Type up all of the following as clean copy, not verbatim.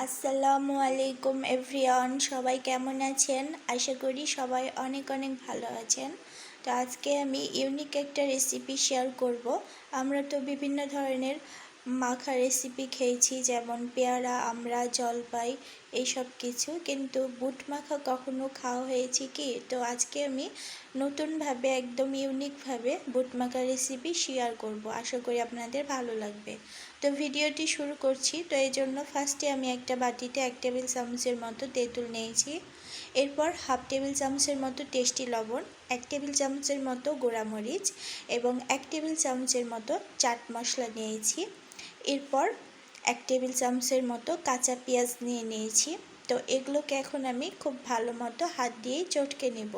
আসসালামু আলাইকুম এভরিওয়ান, সবাই কেমন আছেন? আশা করি সবাই অনেক অনেক ভালো আছেন। তো আজকে আমি ইউনিক একটা রেসিপি শেয়ার করব। আমরা তো বিভিন্ন ধরনের মাখা রেসিপি খেয়েছি, যেমন পেয়ারা, আমড়া, জলপাই, এইসব কিছু, কিন্তু বুট মাখা কখনো খাওয়া হয়েছে কি? তো আজকে আমি নতুনভাবে, একদম ইউনিকভাবে বুট মাখা রেসিপি শেয়ার করব। আশা করি আপনাদের ভালো লাগবে। তো ভিডিওটি শুরু করছি। তো এই জন্য ফার্স্টে আমি একটা বাটিতে 1 টেবিল চামচের মতো তেঁতুল নিয়েছি। এরপর হাফ টেবিল চামচের মতো টেস্টি লবণ, 1 টেবিল চামচের মতো গোঁড়ামরিচ এবং 1 টেবিল চামচের মতো চাট মশলা নিয়েছি। এরপর 1 টেবিল চামচের মতো কাঁচা পেঁয়াজ নিয়েছি। তো এগুলোকে এখন আমি খুব ভালো মতো হাত দিয়েই চটকে নেব।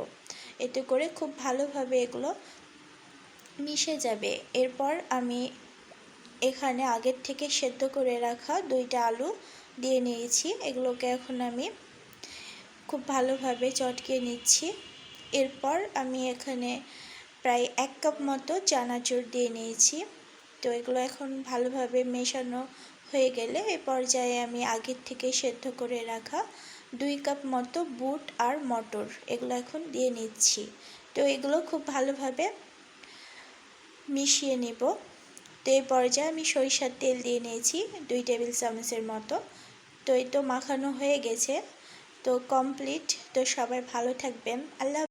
এতে করে খুব ভালোভাবে এগুলো মিশে যাবে। এরপর আমি এখানে আগের থেকে সেদ্ধ করে রাখা 2টা আলু দিয়ে নিয়েছি। এগুলোকে এখন আমি খুব ভালোভাবে চটকে নিচ্ছি। এরপর আমি এখানে প্রায় 1 কাপ মতো চানাচুর দিয়ে নিয়েছি। তো এগুলো এখন ভালোভাবে মেশানো হয়ে গেলে এ পর্যায়ে আমি আগের থেকে সেদ্ধ করে রাখা 2 কাপ মতো বুট আর মটর এগুলো এখন দিয়ে নিচ্ছি। তো এগুলো খুব ভালোভাবে মিশিয়ে নেব। তো এই পর্যায়ে আমি সরিষার তেল দিয়ে নিয়েছি 2 টেবিল চামচের মতো। তো এই তো মাখানো হয়ে গেছে। তো কমপ্লিট। তো সবাই ভালো থাকবেন। আল্লাহ।